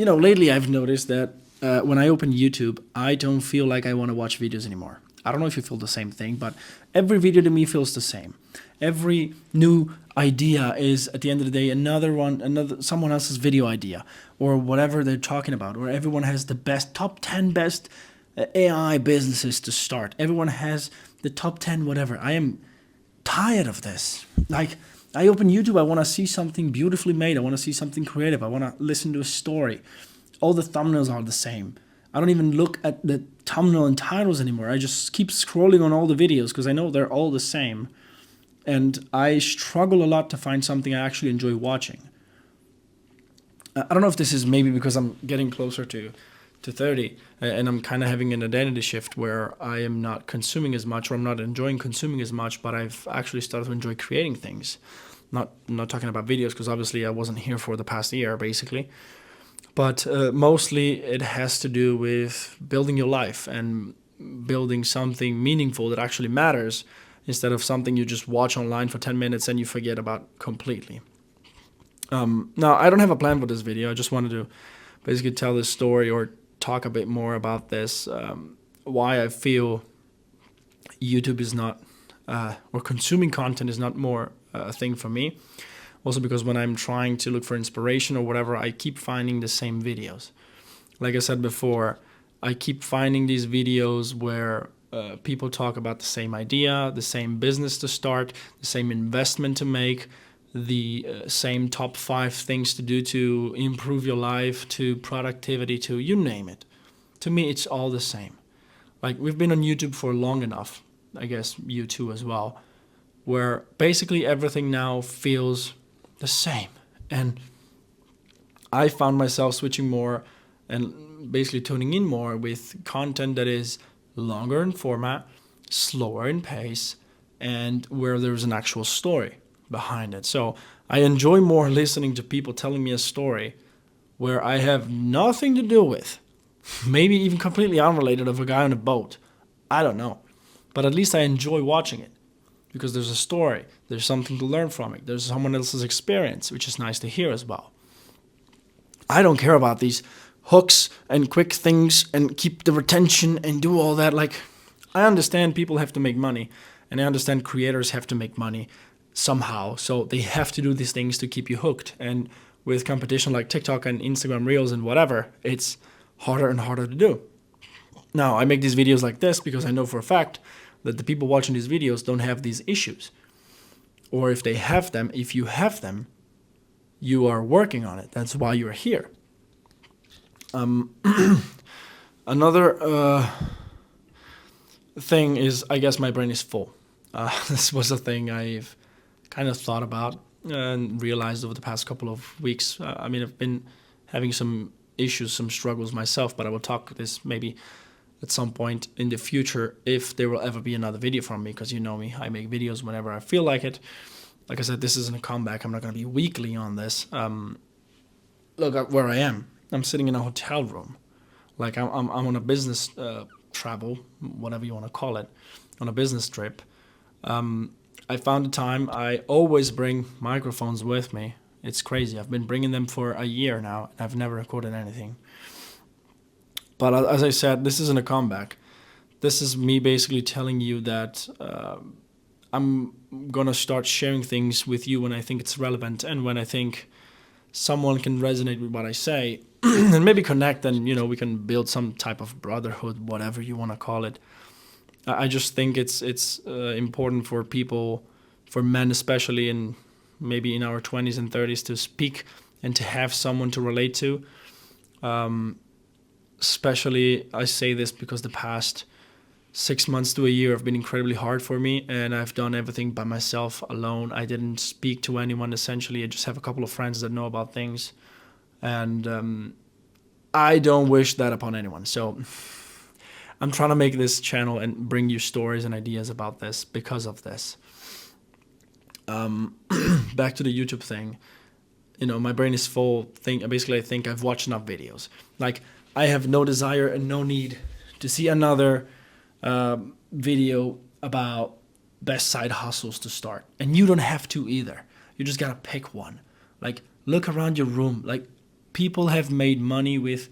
lately I've noticed that when I open YouTube, I don't feel like I want to watch videos anymore. I don't know if you feel the same thing, but every video to me feels the same. Every new idea is, at the end of the day, another someone else's video idea or whatever they're talking about, or everyone has the top 10 best AI businesses to start. Everyone has the top 10 whatever. I am tired of this. Like, I open YouTube, I want to see something beautifully made. I want to see something creative. I want to listen to a story. All the thumbnails are the same. I don't even look at the thumbnail and titles anymore. I just keep scrolling on all the videos because I know they're all the same. And I struggle a lot to find something I actually enjoy watching. I don't know if this is maybe because I'm getting closer to 30 and I'm kind of having an identity shift where I am not consuming as much, or I'm not enjoying consuming as much, but I've actually started to enjoy creating things. I'm not talking about videos because obviously I wasn't here for the past year basically. But mostly it has to do with building your life and building something meaningful that actually matters, instead of something you just watch online for 10 minutes and you forget about completely. Now, I don't have a plan for this video. I just wanted to basically tell this story or talk a bit more about this, why I feel YouTube is not, or consuming content is not more a thing for me. Also because when I'm trying to look for inspiration or whatever, I keep finding the same videos. Like I said before, I keep finding these videos where people talk about the same idea, the same business to start, the same investment to make, the same top 5 things to do to improve your life, to productivity, to you name it. To me, it's all the same. Like, we've been on YouTube for long enough, I guess you too as well, where basically everything now feels the same. And I found myself switching more and basically tuning in more with content that is longer in format, slower in pace, and where there's an actual story behind it. So I enjoy more listening to people telling me a story where I have nothing to do with, maybe even completely unrelated, of a guy on a boat. I don't know. But at least I enjoy watching it because there's a story, there's something to learn from it, there's someone else's experience, which is nice to hear as well. I don't care about these hooks and quick things and keep the retention and do all that. Like, I understand people have to make money, and I understand creators have to make money somehow, so they have to do these things to keep you hooked. And with competition like TikTok and Instagram Reels and whatever, it's harder and harder to do. Now, I make these videos like this because I know for a fact that the people watching these videos don't have these issues. Or if they have them, if you have them, you are working on it. That's why you're here. Another thing is, I guess my brain is full. This was a thing I've kind of thought about and realized over the past couple of weeks. I mean, I've been having some issues, some struggles myself, but I will talk this maybe at some point in the future if there will ever be another video from me, because you know me, I make videos whenever I feel like it. Like I said, this isn't a comeback. I'm not going to be weekly on this. Look at where I am. I'm sitting in a hotel room. Like, I'm on a business travel, whatever you want to call it, on a business trip. I found a time. I always bring microphones with me. It's crazy. I've been bringing them for a year now, and I've never recorded anything. But as I said, this isn't a comeback. This is me basically telling you that I'm going to start sharing things with you when I think it's relevant and when I think someone can resonate with what I say and maybe connect, and, you know, we can build some type of brotherhood, whatever you want to call it. I just think it's important for people, for men especially, and maybe in our 20s and 30s, to speak and to have someone to relate to. Especially, I say this because the past 6 months to a year have been incredibly hard for me, and I've done everything by myself, alone. I didn't speak to anyone, essentially. I just have a couple of friends that know about things, and I don't wish that upon anyone. So I'm trying to make this channel and bring you stories and ideas about this because of this. Back to the YouTube thing. You know, my brain is full. Basically, I think I've watched enough videos. Like, I have no desire and no need to see another video about best side hustles to start. And you don't have to either. You just gotta pick one. Like, look around your room. Like, people have made money with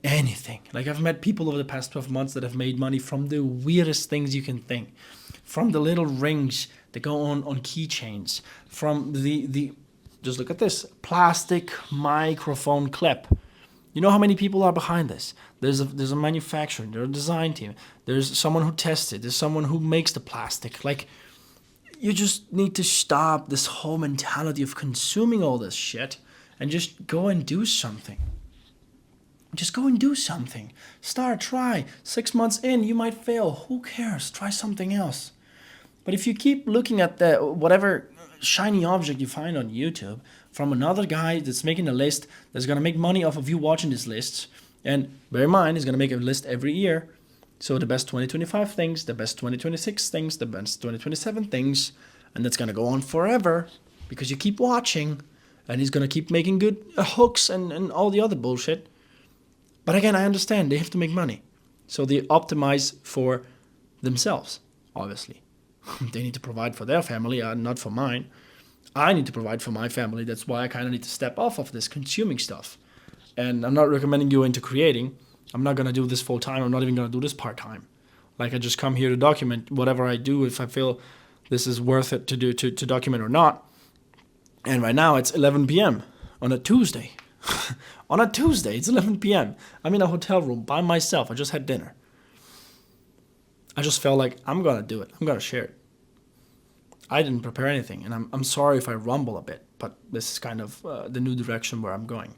anything. Like, I've met people over the past 12 months that have made money from the weirdest things you can think, from the little rings that go on keychains, from the just look at this plastic microphone clip. You know how many people are behind this? There's a manufacturer, there's a design team, there's someone who tests it, there's someone who makes the plastic. Like, you just need to stop this whole mentality of consuming all this shit and just go and do something. Just go and do something. Start, try. 6 months in, you might fail. Who cares? Try something else. But if you keep looking at the whatever shiny object you find on YouTube from another guy that's making a list that's going to make money off of you watching these lists, and bear in mind, he's going to make a list every year. So the best 2025 things, the best 2026 things, the best 2027 things, and that's going to go on forever because you keep watching, and he's going to keep making good hooks and all the other bullshit. But again, I understand they have to make money. So they optimize for themselves, obviously. They need to provide for their family, not for mine. I need to provide for my family. That's why I kind of need to step off of this consuming stuff. And I'm not recommending you into creating. I'm not going to do this full time. I'm not even going to do this part time. Like, I just come here to document whatever I do if I feel this is worth it to do to document or not. And right now it's 11 p.m. on a Tuesday. On a Tuesday, it's 11 p.m. I'm in a hotel room by myself. I just had dinner. I just felt like I'm going to do it. I'm going to share it. I didn't prepare anything, and I'm sorry if I rumble a bit, but this is kind of the new direction where I'm going.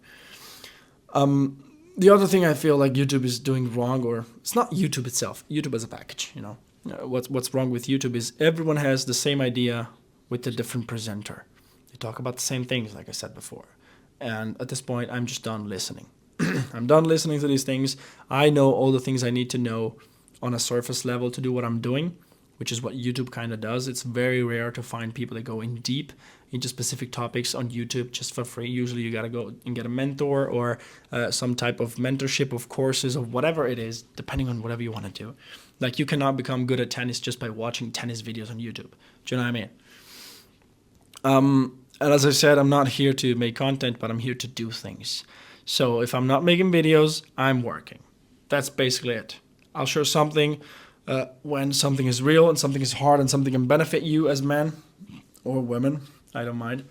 The other thing I feel like YouTube is doing wrong, or it's not YouTube itself, YouTube as a package, you know. What's wrong with YouTube is everyone has the same idea with a different presenter. They talk about the same things, like I said before. And at this point, I'm just done listening. I'm done listening to these things. I know all the things I need to know on a surface level to do what I'm doing, which is what YouTube kind of does. It's very rare to find people that go in deep into specific topics on YouTube just for free. Usually you got to go and get a mentor or some type of mentorship of courses or whatever it is, depending on whatever you want to do. Like, you cannot become good at tennis just by watching tennis videos on YouTube. Do you know what I mean? And as I said, I'm not here to make content, but I'm here to do things. So if I'm not making videos, I'm working. That's basically it. I'll share something when something is real and something is hard and something can benefit you as men or women. I don't mind.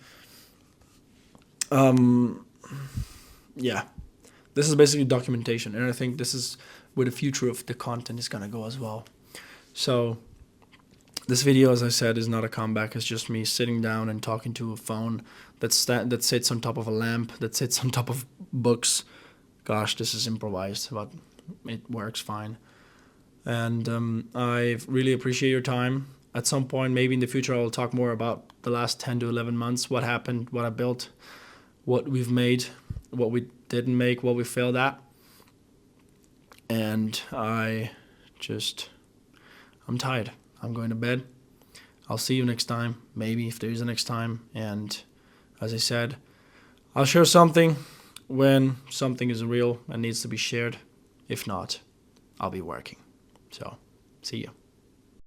Yeah. This is basically documentation, and I think this is where the future of the content is going to go as well. So this video, as I said, is not a comeback. It's just me sitting down and talking to a phone that sits on top of a lamp, that sits on top of books. Gosh, this is improvised, but it works fine. And I really appreciate your time. At some point, maybe in the future, I will talk more about the last 10 to 11 months, what happened, what I built, what we've made, what we didn't make, what we failed at. And I'm tired. I'm going to bed. I'll see you next time, maybe if there is a next time. And as I said, I'll share something when something is real and needs to be shared. If not, I'll be working. So, see you.